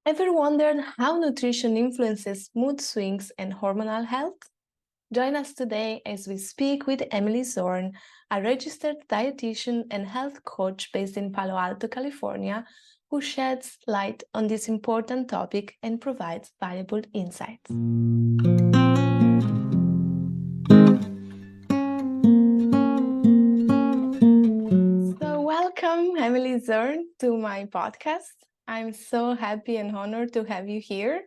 Ever wondered how nutrition influences mood swings and hormonal health? Join us today as we speak with Emily Zorn, a registered dietitian and health coach based in Palo Alto, California, who sheds light on this important topic and provides valuable insights. So, welcome, Emily Zorn, to my podcast. I'm so happy and honored to have you here.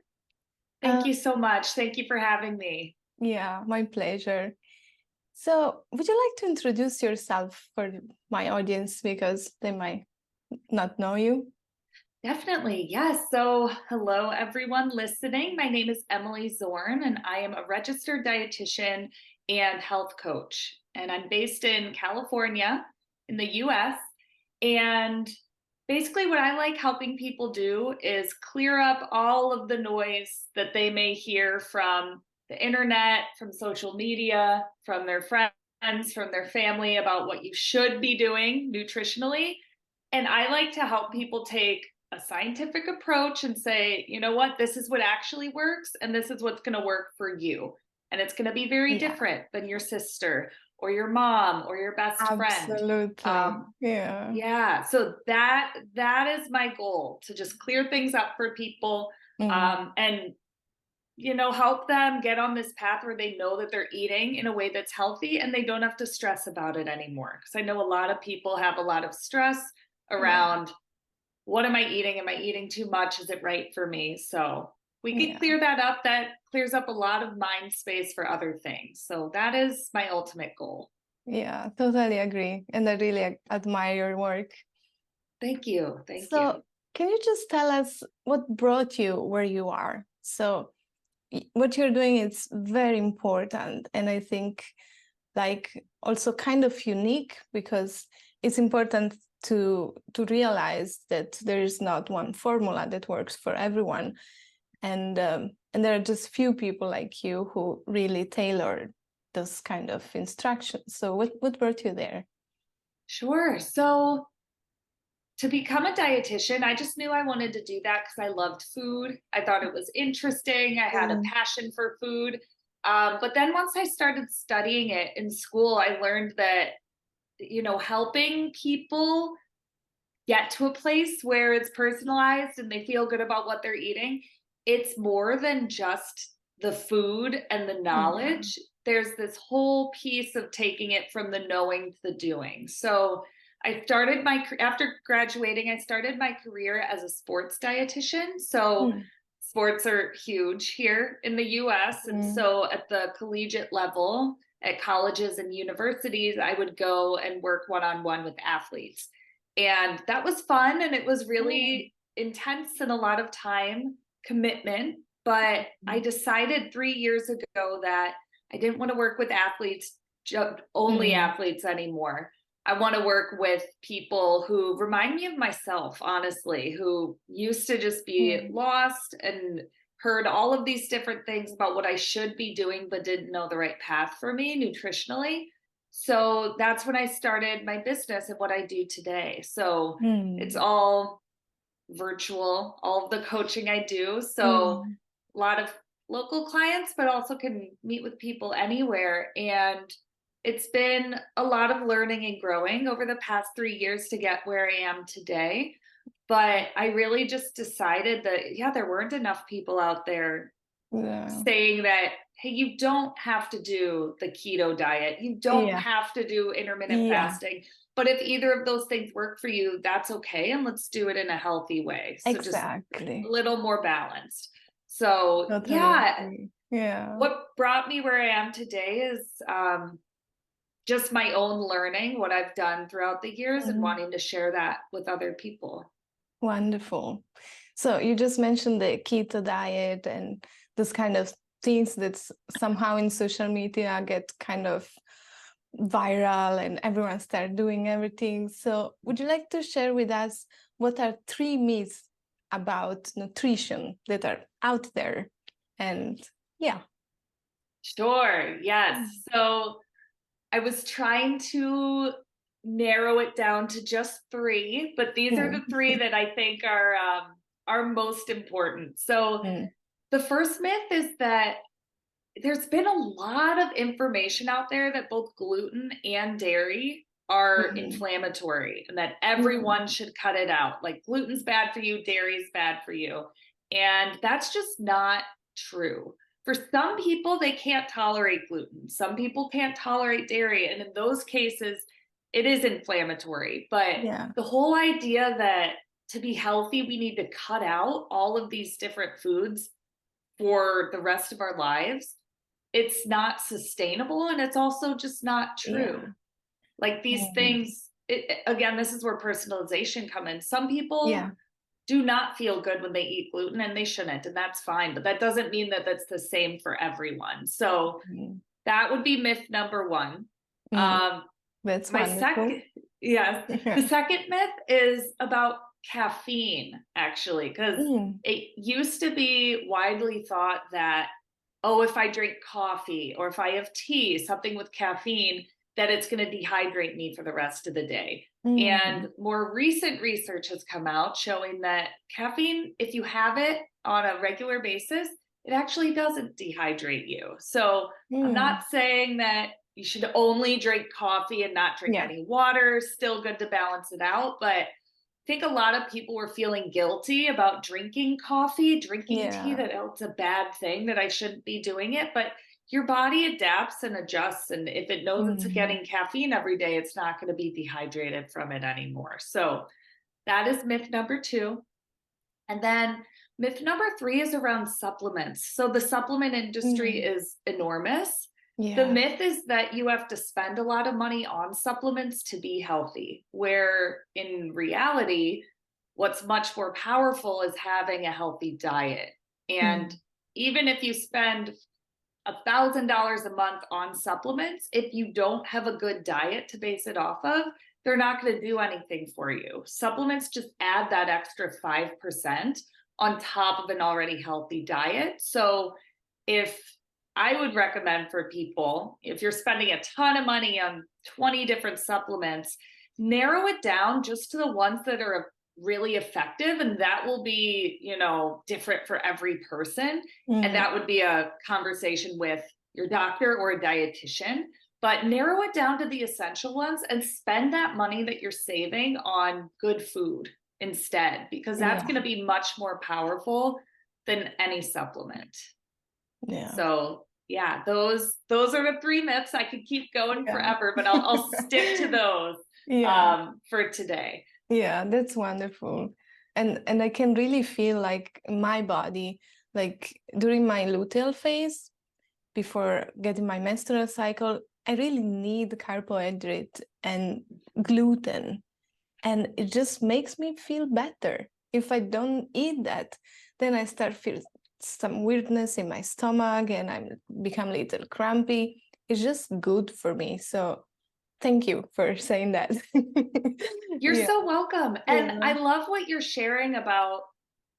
Thank you so much. Thank you for having me. Yeah, my pleasure. So, would you like to introduce yourself for my audience because they might not know you? Definitely. Yes. So, hello, everyone listening. My name is Emily Zorn, and I am a registered dietitian and health coach. And I'm based in California in the US. And basically, what I like helping people do is clear up all of the noise that they may hear from the internet, from social media, from their friends, from their family about what you should be doing nutritionally. And I like to help people take a scientific approach and say, you know what, this is what actually works, and this is what's going to work for you. And it's going to be very Yeah, different than your sister or your mom or your best friend. absolutely. Yeah. Yeah, so that is my goal, to just clear things up for people, Mm, and help them get on this path where they know that they're eating in a way that's healthy and they don't have to stress about it anymore. Because I know a lot of people have a lot of stress yeah, around, what am I eating? Am I eating too much? Is it right for me? So we could yeah, clear that up. That clears up a lot of mind space for other things. So that is my ultimate goal. yeah, totally agree. And I really admire your work. Thank you. Thank you. So, can you just tell us what brought you where you are? So, what you're doing is very important. And I think also kind of unique because it's important to realize that there is not one formula that works for everyone, and there are just few people like you who really tailor those kind of instructions. So what brought you there? Sure. So to become a dietitian, I just knew I wanted to do that because I loved food. I thought it was interesting. I had a Mm, passion for food. But then once I started studying it in school, I learned that, helping people get to a place where it's personalized and they feel good about what they're eating, it's more than just the food and the yeah. knowledge. There's this whole piece of taking it from the knowing to the doing. So after graduating, I started my career as a sports dietitian. So Mm, sports are huge here in the US. And mm, so at the collegiate level, at colleges and universities, I would go and work one on one with athletes. And that was fun, and it was mm, really intense and a lot of time commitment. But I decided 3 years ago that I didn't want to work with athletes, only mm, athletes anymore. I want to work with people who remind me of myself, honestly, who used to just be mm. lost and heard all of these different things about what I should be doing, but didn't know the right path for me nutritionally. So that's when I started my business and what I do today. So it's Mm, all virtual, all of the coaching I do. So mm, a lot of local clients, but also can meet with people anywhere. And it's been a lot of learning and growing over the past 3 years to get where I am today. But I really just decided that, yeah, there weren't enough people out there yeah, saying that, hey, you don't have to do the keto diet, you don't yeah, have to do intermittent yeah, fasting, but if either of those things work for you, that's okay, and let's do it in a healthy way, so just a exactly. little more balanced. So Totally yeah, agree. Yeah. what brought me where I am today is just my own learning, what I've done throughout the years, and Mm, wanting to share that with other people. wonderful. So you just mentioned the keto diet and this kind of things that somehow in social media get kind of viral and everyone start doing everything. So would you like to share with us what are three myths about nutrition that are out there? And yeah. Sure, yes. Mm. So I was trying to narrow it down to just three, but these are the Mm. three that I think are most important. So Mm. the first myth is that there's been a lot of information out there that both gluten and dairy are Mhm. inflammatory and that Mhm. everyone should cut it out. Like gluten's bad for you, dairy's bad for you. And that's just not true. For some people, they can't tolerate gluten. Some people can't tolerate dairy. And in those cases, it is inflammatory. But Yeah. the whole idea that to be healthy, we need to cut out all of these different foods for the rest of our lives, it's not sustainable and it's also just not true. Yeah. Like these Mhm. things, again, this is where personalization come in. Some people Yeah. do not feel good when they eat gluten and they shouldn't, and that's fine, but that doesn't mean that that's the same for everyone. So Mhm. that would be myth number one. Mm. Um, That's my wonderful. second, yes, the Yeah. second myth is about caffeine, actually, because Mm. it used to be widely thought that, oh, if I drink coffee or if I have tea, something with caffeine, that it's going to dehydrate me for the rest of the day. And Mhm. more recent research has come out showing that caffeine, if you have it on a regular basis, it actually doesn't dehydrate you. So I'm Mm. not saying that you should only drink coffee and not drink Yeah. any water. Still good to balance it out. But I think a lot of people were feeling guilty about drinking coffee, drinking tea, Yeah. that oh, it's a bad thing, that I shouldn't be doing it. But your body adapts and adjusts. And if it knows it's Mhm. getting caffeine every day, it's not going to be dehydrated from it anymore. So that is myth number two. And then myth number three is around supplements. So the supplement industry Mm. is enormous. The Yeah. myth is that you have to spend a lot of money on supplements to be healthy, where in reality, what's much more powerful is having a healthy diet. And Mm. even if you spend $1,000 a month on supplements, if you don't have a good diet to base it off of, they're not going to do anything for you. Supplements just add that extra 5% on top of an already healthy diet. So if I would recommend for people, if you're spending a ton of money on 20 different supplements, narrow it down just to the ones that are really effective, and that will be, different for every person. And Mm. that would be a conversation with your doctor or a dietitian. But narrow it down to the essential ones and spend that money that you're saving on good food instead, because that's Yeah. going to be much more powerful than any supplement. Yeah. So yeah, those are the three myths. I could keep going Yeah. forever, but I'll stick to those Yeah. for today. Yeah, that's wonderful. And I can really feel like my body, like during my luteal phase, before getting my menstrual cycle, I really need carbohydrate and gluten. And it just makes me feel better. If I don't eat that, then I start feel some weirdness in my stomach and I become a little crampy. It's just good for me. So thank you for saying that. You're Yeah. so welcome. And Yeah. I love what you're sharing about,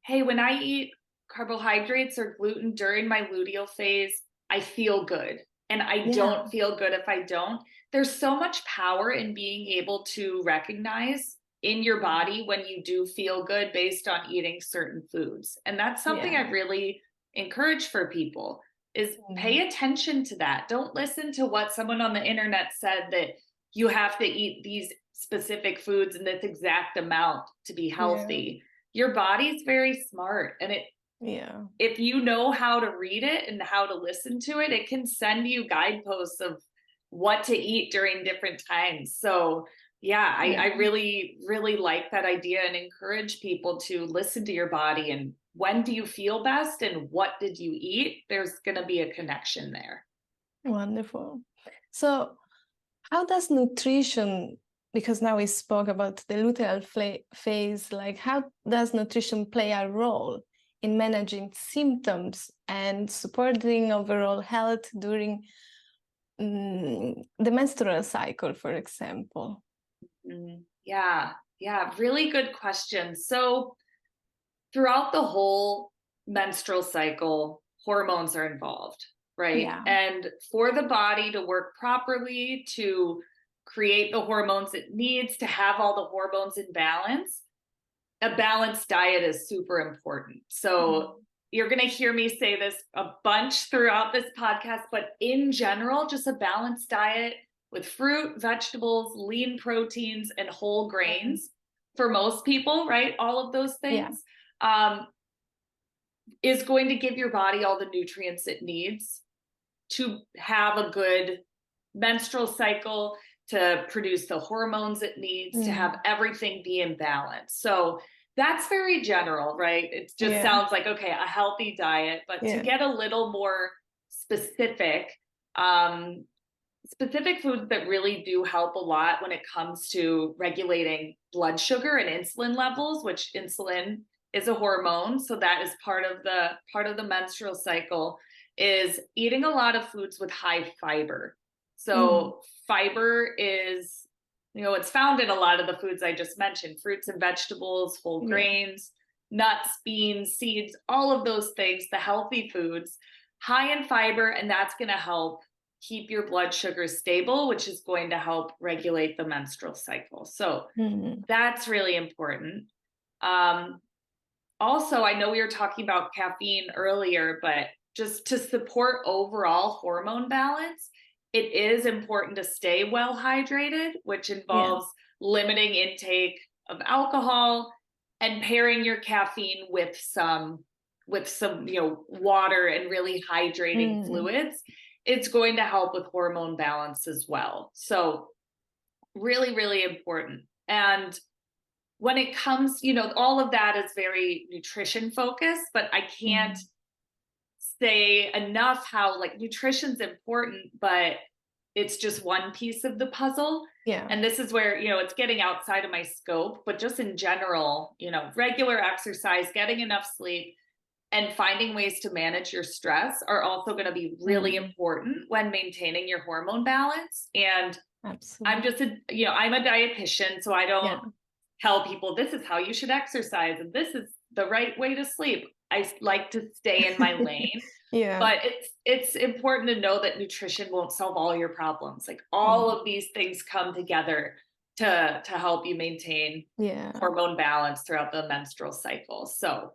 hey, when I eat carbohydrates or gluten during my luteal phase, I feel good. And I Yeah. don't feel good if I don't. There's so much power in being able to recognize in your body when you do feel good based on eating certain foods. And that's something Yeah. I really encourage for people is Mm. pay attention to that. Don't listen to what someone on the internet said that you have to eat these specific foods in this exact amount to be Yeah. healthy. Your body's very smart, and Yeah. if you know how to read it and how to listen to it, it can send you guideposts of what to eat during different times. So yeah, I Yeah. really, really like that idea and encourage people to listen to your body and when do you feel best and what did you eat? There's going to be a connection there. Wonderful. So, how does nutrition, because now we spoke about the luteal phase, like how does nutrition play a role in managing symptoms and supporting overall health during the menstrual cycle, for example? Yeah, yeah, really good question. So throughout the whole menstrual cycle, hormones are involved, right? Yeah. And for the body to work properly, to create the hormones it needs, to have all the hormones in balance, a balanced diet is super important. So you're going to hear me say this a bunch throughout this podcast, but in general, just a balanced diet with fruit, vegetables, lean proteins, and whole grains for most people, right? All of those things is going to give your body all the nutrients it needs to have a good menstrual cycle, to produce the hormones it needs, to have everything be in balance. So that's very general, right? It just sounds like, okay, a healthy diet, but to get a little more specific, specific foods that really do help a lot when it comes to regulating blood sugar and insulin levels, which insulin is a hormone. So that is part of the menstrual cycle, is eating a lot of foods with high fiber. So fiber is, it's found in a lot of the foods I just mentioned, fruits and vegetables, whole grains, nuts, beans, seeds, all of those things, the healthy foods, high in fiber, and that's going to help keep your blood sugar stable, which is going to help regulate the menstrual cycle. So that's really important. Also, I know we were talking about caffeine earlier, but just to support overall hormone balance, it is important to stay well hydrated, which involves limiting intake of alcohol and pairing your caffeine with some water and really hydrating fluids. It's going to help with hormone balance as well. So really, really important. And when it comes, all of that is very nutrition focused, but I can't say enough how nutrition's important, but it's just one piece of the puzzle. And this is where, it's getting outside of my scope, but just in general, regular exercise, getting enough sleep, and finding ways to manage your stress are also going to be really important when maintaining your hormone balance. And I'm just I'm a dietitian, so I don't tell people this is how you should exercise and this is the right way to sleep. I like to stay in my lane. But it's important to know that nutrition won't solve all your problems. Like all of these things come together to help you maintain hormone balance throughout the menstrual cycle. So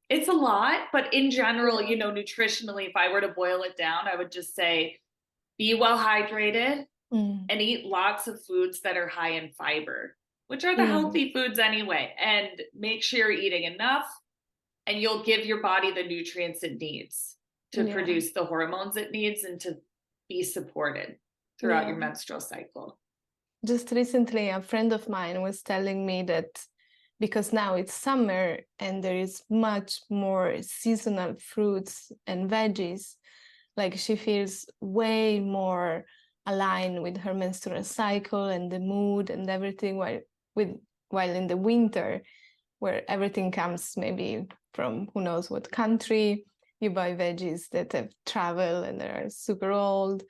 it's a lot, but in general, nutritionally, if I were to boil it down, I would just say be well hydrated and eat lots of foods that are high in fiber, which are the healthy foods anyway, and make sure you're eating enough, and you'll give your body the nutrients it needs to produce the hormones it needs and to be supported throughout your menstrual cycle. Just recently, a friend of mine was telling me that because now it's summer and there is much more seasonal fruits and veggies, like she feels way more aligned with her menstrual cycle and the mood and everything, while in the winter, where everything comes maybe from who knows what country, you buy veggies that have traveled and they are super old,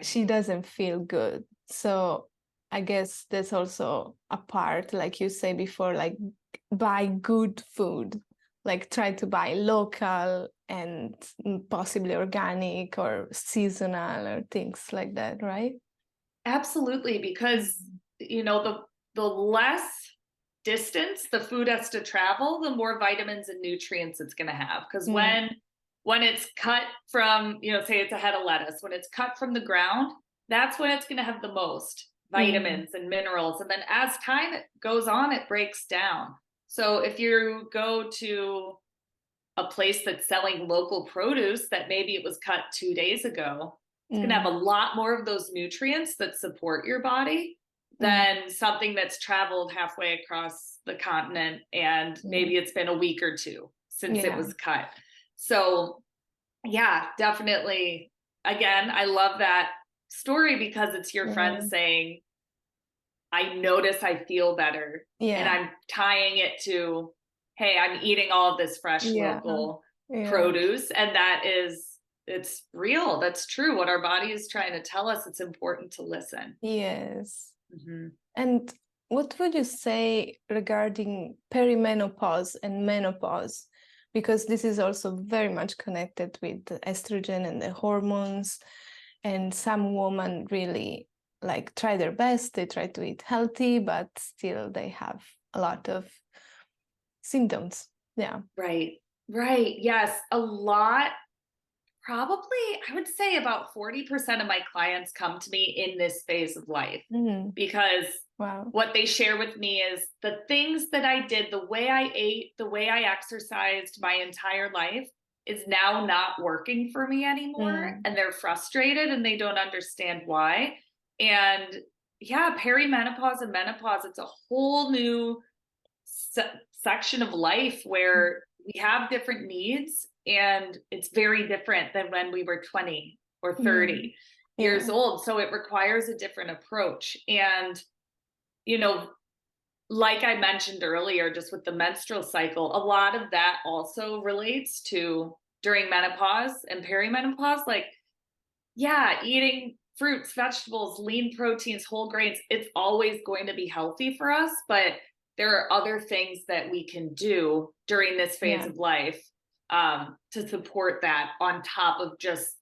she doesn't feel good. So I guess that's also a part, like you say before, like buy good food, like try to buy local and possibly organic or seasonal or things like that, right? Absolutely, because the less distance the food has to travel, the more vitamins and nutrients it's going to have. Because when it's cut from, say it's a head of lettuce, when it's cut from the ground, that's when it's going to have the most vitamins and minerals. And then as time goes on, it breaks down. So if you go to a place that's selling local produce that maybe it was cut 2 days ago, it's going to have a lot more of those nutrients that support your body than something that's traveled halfway across the continent and maybe it's been a week or two since it was cut. So yeah, definitely. Again, I love that story because it's your friend saying, I notice I feel better. And I'm tying it to, hey, I'm eating all of this fresh local produce. And it's real. That's true. What our body is trying to tell us, it's important to listen. Yes. And what would you say regarding perimenopause and menopause? Because this is also very much connected with the estrogen and the hormones. And some women really try their best. They try to eat healthy, but still they have a lot of symptoms. Yeah. Right. Right. Yes. A lot. Probably, I would say about 40% of my clients come to me in this phase of life because Wow. what they share with me is the things that I did, the way I ate, the way I exercised my entire life is now not working for me anymore. And they're frustrated and they don't understand why. And yeah, perimenopause and menopause, it's a whole new section of life where we have different needs and it's very different than when we were 20 or 30 years old. So it requires a different approach. And, you know, like I mentioned earlier, just with the menstrual cycle, a lot of that also relates to during menopause and perimenopause. Like, yeah, eating fruits, vegetables, lean proteins, whole grains, it's always going to be healthy for us. But there are other things that we can do during this phase of life to support that on top of just,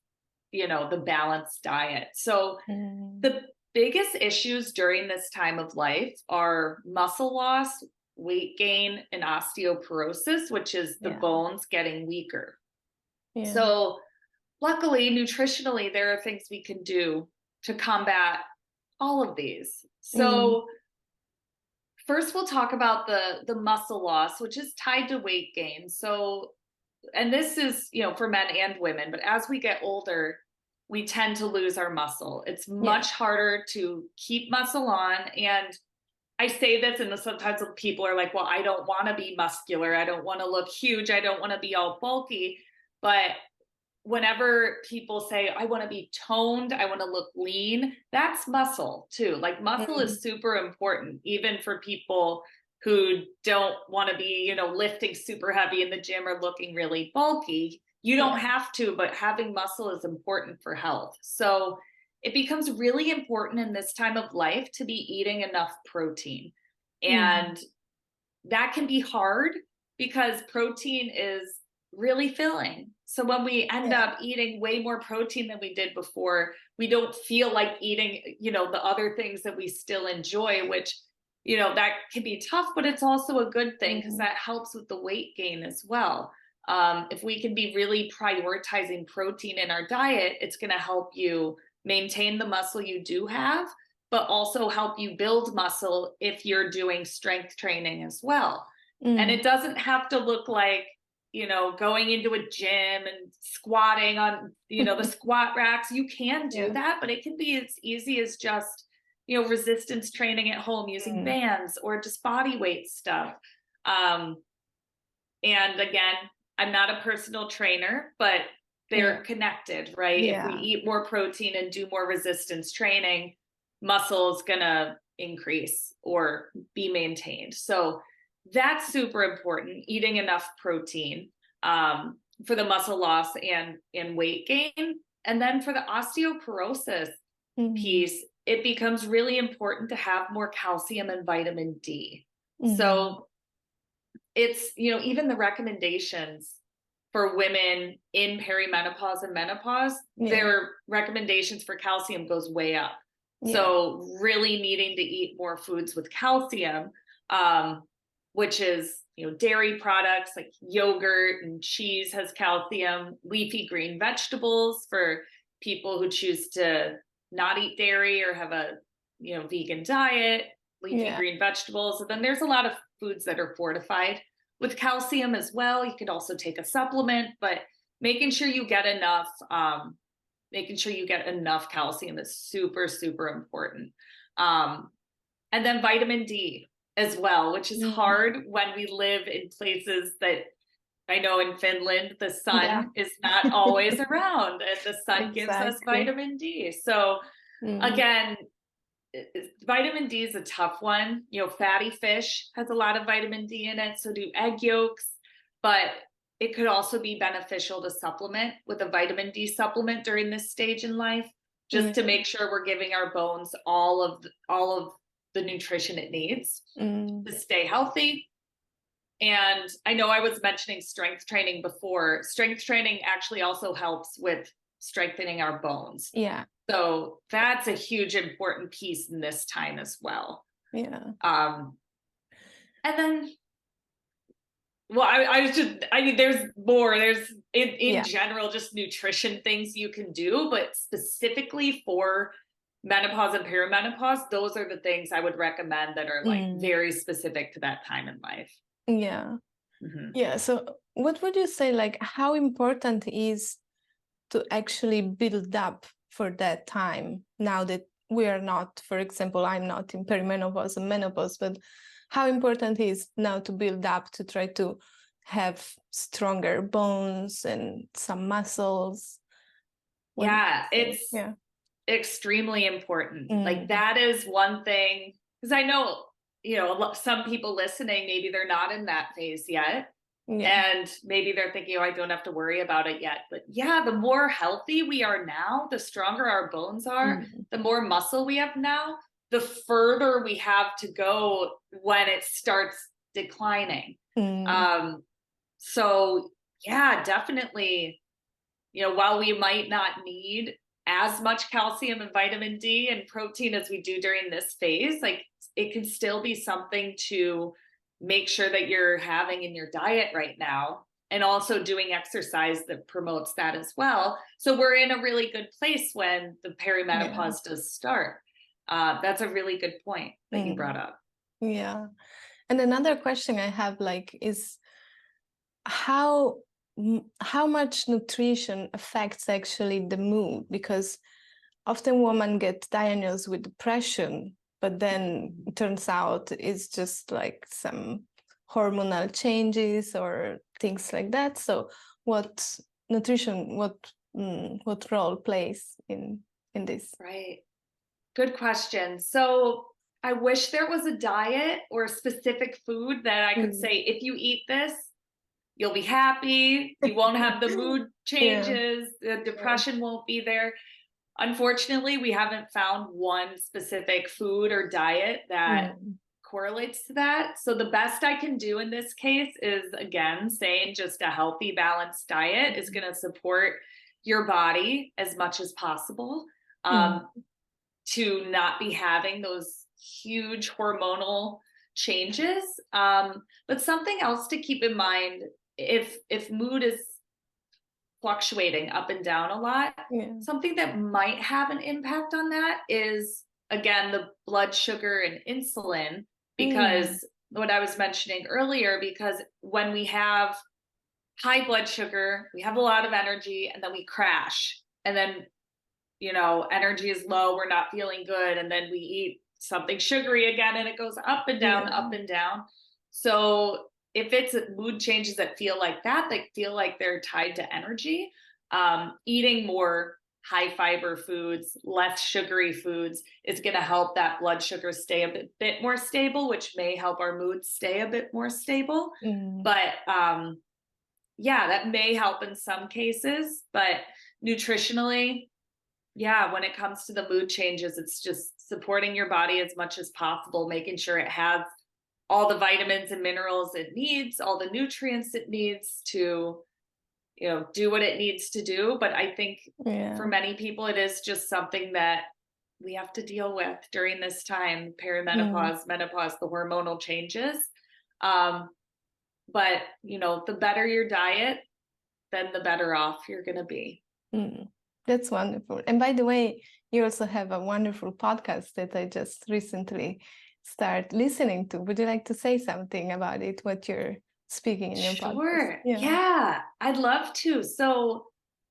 you know, the balanced diet. So the biggest issues during this time of life are muscle loss, weight gain, and osteoporosis, which is the bones getting weaker. So luckily, nutritionally, there are things we can do to combat all of these. So first, we'll talk about the muscle loss, which is tied to weight gain. So, and this is, you know, for men and women, but as we get older, we tend to lose our muscle. It's much harder to keep muscle on. And I say this, and sometimes people are like, well, I don't want to be muscular. I don't want to look huge. I don't want to be all bulky. But whenever people say, I want to be toned, I want to look lean, that's muscle too. Like muscle is super important, even for people who don't want to be, you know, lifting super heavy in the gym or looking really bulky. You don't have to, but having muscle is important for health. So it becomes really important in this time of life to be eating enough protein. And that can be hard because protein is really filling. So when we end up eating way more protein than we did before, we don't feel like eating, you know, the other things that we still enjoy, which, you know, that can be tough, but it's also a good thing because that helps with the weight gain as well. If we can be really prioritizing protein in our diet, it's going to help you maintain the muscle you do have, but also help you build muscle if you're doing strength training as well. And it doesn't have to look like, you know, going into a gym and squatting on, you know, the squat racks. You can do that, but it can be as easy as just, you know, resistance training at home using bands or just body weight stuff. And again, I'm not a personal trainer, but they're connected, right? If we eat more protein and do more resistance training, muscle is gonna increase or be maintained. So that's super important, eating enough protein for the muscle loss and weight gain. And then for the osteoporosis piece, it becomes really important to have more calcium and vitamin D. So it's, you know, even the recommendations for women in perimenopause and menopause, their recommendations for calcium goes way up. So really needing to eat more foods with calcium, which is, you know, dairy products like yogurt and cheese has calcium, leafy green vegetables for people who choose to not eat dairy or have a, you know, vegan diet, leafy green vegetables. And then there's a lot of foods that are fortified with calcium as well. You could also take a supplement, but making sure you get enough, calcium is super, super important. And then vitamin D as well, which is hard when we live in places that I know in Finland, the sun is not always around and the sun gives us vitamin D. So again, vitamin D is a tough one. You know, fatty fish has a lot of vitamin D in it. So do egg yolks, but it could also be beneficial to supplement with a vitamin D supplement during this stage in life, just to make sure we're giving our bones all of the nutrition it needs to stay healthy. And I know I was mentioning strength training before. Strength training actually also helps with strengthening our bones. So that's a huge important piece in this time as well. And then Well, I mean, there's more. There's in Yeah. general, just nutrition things you can do, but specifically for menopause and perimenopause, those are the things I would recommend that are like Mm, very specific to that time in life. yeah. Mhm. Yeah. So what would you say, like, how important is to actually build up for that time now that we are not, for example, I'm not in perimenopause and menopause, but how important is now to build up to try to have stronger bones and some muscles? What would Yeah, you say? it's Yeah. extremely important. Like Mm, that is one thing, because I know, some people listening, maybe they're not in that phase yet. yeah. And maybe they're thinking, oh, I don't have to worry about it yet. But yeah, the more healthy we are now, the stronger our bones are, Mm, the more muscle we have now, the further we have to go when it starts declining. mm, Um, so yeah, definitely, while we might not need as much calcium and vitamin D and protein as we do during this phase, like it can still be something to make sure that you're having in your diet right now, and also doing exercise that promotes that as well. So we're in a really good place when the yeah. perimenopause does start. That's a really good point that you Mm, brought up. yeah. And another question I have, like, is how how much nutrition affects actually the mood? Because often women get diagnosed with depression, but then it turns out it's just like some hormonal changes or things like that. So what nutrition, what role plays in this? Right. Good question. So I wish there was a diet or a specific food that I could Mm. say, if you eat this, you'll be happy. You won't have the mood Yeah. changes. The Yeah. depression won't be there. Unfortunately, we haven't found one specific food or diet that Mm. correlates to that. So the best I can do in this case is, again, saying just a healthy, balanced diet is Mm. going to support your body as much as possible. Mm. Um, to not be having those huge hormonal changes. But something else to keep in mind, if mood is fluctuating up and down a lot, Yeah. something that might have an impact on that is, again, the blood sugar and insulin, Mm. because what I was mentioning earlier, because when we have high blood sugar, we have a lot of energy, and then we crash, and then energy is low, we're not feeling good, and then we eat something sugary again, and it goes up and down, Yeah. up and down. So if it's mood changes that feel like that, they feel like they're tied to energy, eating more high fiber foods, less sugary foods is going to help that blood sugar stay a bit more stable, which may help our mood stay a bit more stable. Mm. But yeah, that may help in some cases, but nutritionally, yeah, when it comes to the mood changes, it's just supporting your body as much as possible, making sure it has all the vitamins and minerals it needs, all the nutrients it needs to, do what it needs to do. But I think for Yeah. many people, it is just something that we have to deal with during this time, Mm. perimenopause, menopause, the hormonal changes. Um, but, the better your diet, then the better off you're going to be. Mm. That's wonderful. And by the way, you also have a wonderful podcast that I just recently started listening to. Would you like to say something about it, what you're speaking in your podcast? Sure. Yeah. Yeah, I'd love to. So,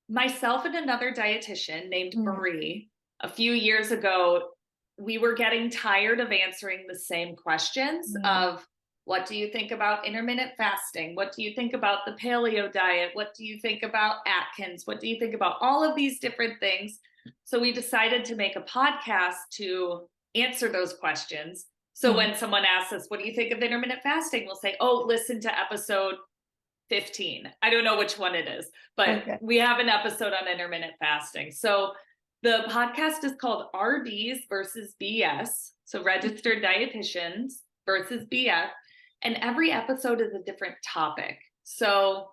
myself and another dietitian named Mm. Marie, a few years ago, we were getting tired of answering the same questions Mm. of, what do you think about intermittent fasting? What do you think about the paleo diet? What do you think about Atkins? What do you think about all of these different things? So we decided to make a podcast to answer those questions. So Mm. when someone asks us, what do you think of intermittent fasting? We'll say, oh, listen to episode 15. I don't know which one it is, but Okay. we have an episode on intermittent fasting. So the podcast is called RDs versus BS. So registered dietitians versus BS. And every episode is a different topic. So,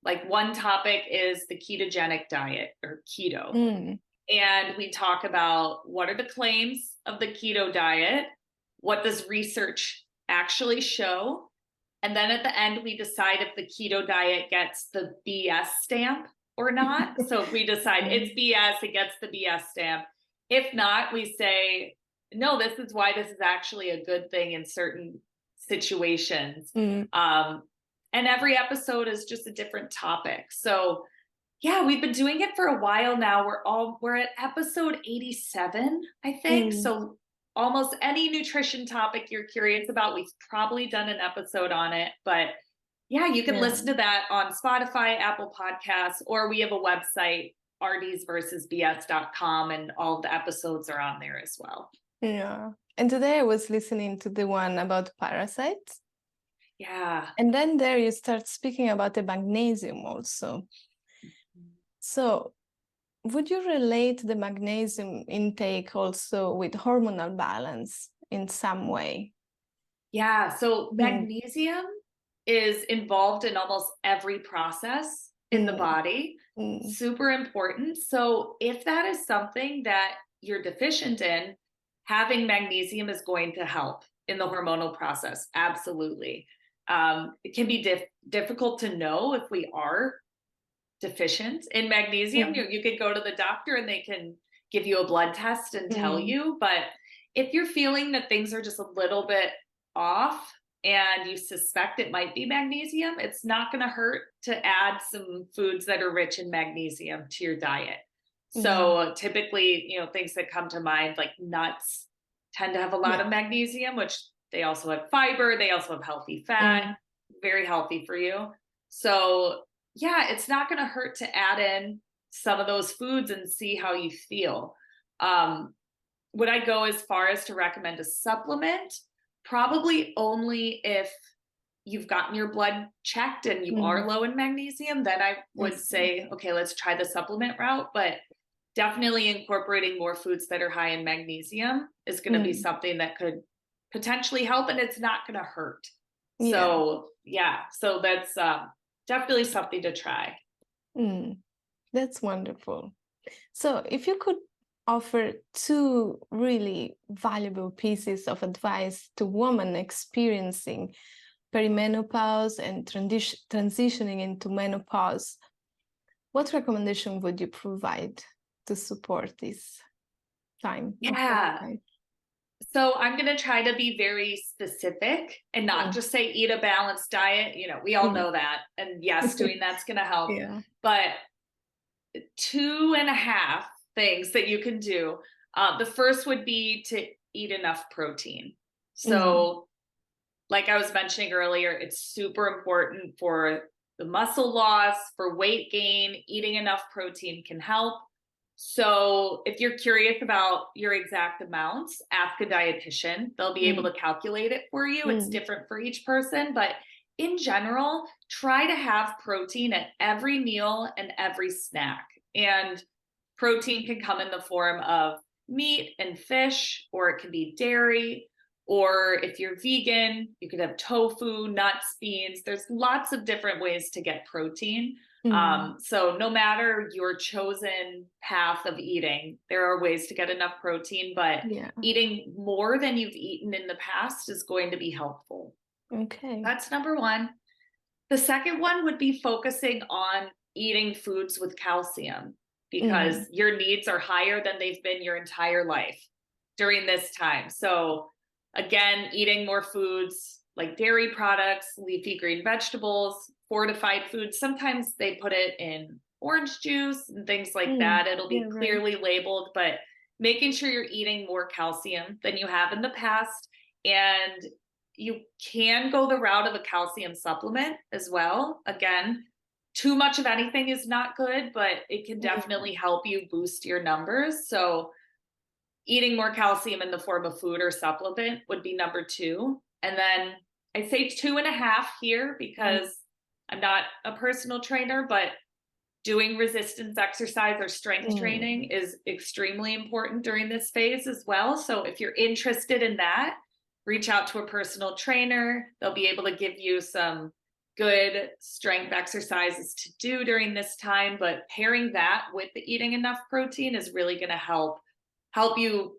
like, one topic is the ketogenic diet or keto. Mm. And we talk about what are the claims of the keto diet, what does research actually show, And then at the end, we decide if the keto diet gets the BS stamp or not. So if we decide it's BS, it gets the BS stamp. If not, we say, no, this is why this is actually a good thing in certain situations. And every episode is just a different topic. So yeah, we've been doing it for a while now. We're at episode 87, I think. So almost any nutrition topic you're curious about, we've probably done an episode on it. But yeah, you can listen to that on Spotify, Apple Podcasts, or we have a website, rdsversusbs.com, and all of the episodes are on there as well. Yeah. And today I was listening to the one about parasites. Yeah. And then there you start speaking about the magnesium also. So would you relate the magnesium intake also with hormonal balance in some way? Yeah. So magnesium is involved in almost every process in the body. Super important. So if that is something that you're deficient in, having magnesium is going to help in the hormonal process. Absolutely. It can be difficult to know if we are deficient in magnesium. You could go to the doctor and they can give you a blood test and tell you. But if you're feeling that things are just a little bit off and you suspect it might be magnesium, it's not going to hurt to add some foods that are rich in magnesium to your diet. So typically, things that come to mind, like nuts, tend to have a lot of magnesium, which they also have fiber. They also have healthy fat, very healthy for you. So yeah, it's not going to hurt to add in some of those foods and see how you feel. Would I go as far as to recommend a supplement? Probably only if you've gotten your blood checked and you are low in magnesium, then I would say, okay, let's try the supplement route. But definitely incorporating more foods that are high in magnesium is going to be something that could potentially help, and it's not going to hurt. So yeah, so that's definitely something to try. That's wonderful. So if you could offer two really valuable pieces of advice to women experiencing perimenopause and transitioning into menopause, what recommendation would you provide to support this time? Yeah. So I'm going to try to be very specific and not just say eat a balanced diet. We all know that. And yes, doing that's going to help. But 2.5 things that you can do. The first would be to eat enough protein. So like I was mentioning earlier, it's super important for the muscle loss, for weight gain. Eating enough protein can help. So if you're curious about your exact amounts, ask a dietitian. They'll be able to calculate it for you. It's different for each person, but in general, try to have protein at every meal and every snack. And protein can come in the form of meat and fish, or it can be dairy. Or if you're vegan, you could have tofu, nuts, beans. There's lots of different ways to get protein. So no matter your chosen path of eating, there are ways to get enough protein, but eating more than you've eaten in the past is going to be helpful. Okay. That's number one. The second one would be focusing on eating foods with calcium, because your needs are higher than they've been your entire life during this time. So again, eating more foods like dairy products, leafy green vegetables, fortified foods. Sometimes they put it in orange juice and things like that. It'll be clearly labeled, but making sure you're eating more calcium than you have in the past. And you can go the route of a calcium supplement as well. Again, too much of anything is not good, but it can definitely help you boost your numbers. So eating more calcium in the form of food or supplement would be number 2. And then I say 2.5 here because I'm not a personal trainer, but doing resistance exercise or strength training is extremely important during this phase as well. So if you're interested in that, reach out to a personal trainer. They'll be able to give you some good strength exercises to do during this time. But pairing that with the eating enough protein is really going to help you,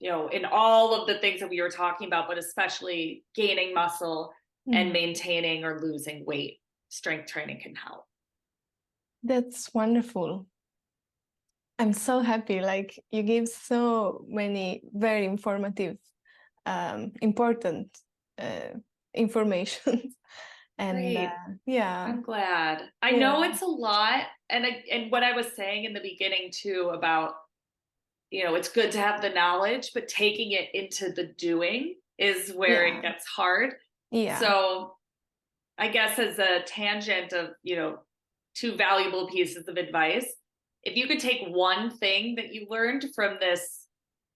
in all of the things that we were talking about, but especially gaining muscle, and maintaining or losing weight. Strength training can help. That's wonderful. I'm so happy. Like, you gave so many very informative, important information. And Great. yeah. I'm glad. I know it's a lot. And what I was saying in the beginning too about, it's good to have the knowledge, but taking it into the doing is where it gets hard. Yeah. So I guess as a tangent of, two valuable pieces of advice, if you could take one thing that you learned from this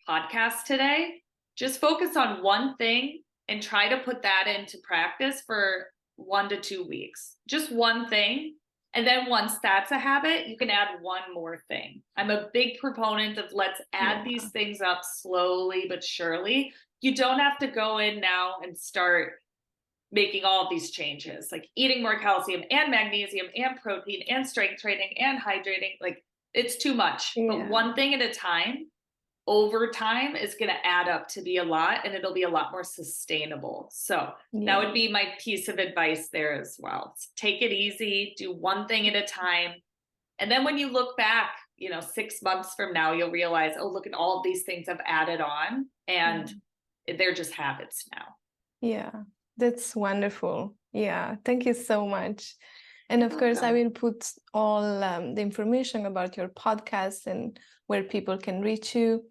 podcast today, just focus on one thing and try to put that into practice for 1 to 2 weeks. Just one thing. And then once that's a habit, you can add one more thing. I'm a big proponent of let's add these things up slowly but surely. You don't have to go in now and start making all of these changes, like eating more calcium and magnesium and protein and strength training and hydrating. Like, it's too much. But one thing at a time, over time, is going to add up to be a lot, and it'll be a lot more sustainable. So that would be my piece of advice there as well. Take it easy, do one thing at a time. And then when you look back, 6 months from now, you'll realize, oh, look at all of these things I've added on, and they're just habits now. Yeah, that's wonderful. Yeah, thank you so much. And of course, I will put all the information about your podcast and where people can reach you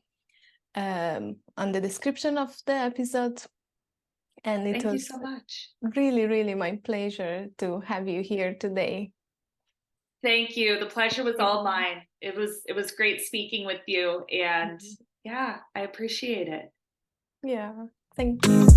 on the description of the episode. And it Thank you was so much. Really, really my pleasure to have you here today. Thank you. The pleasure was all mine. It was great speaking with you, and I appreciate it. Yeah, thank you.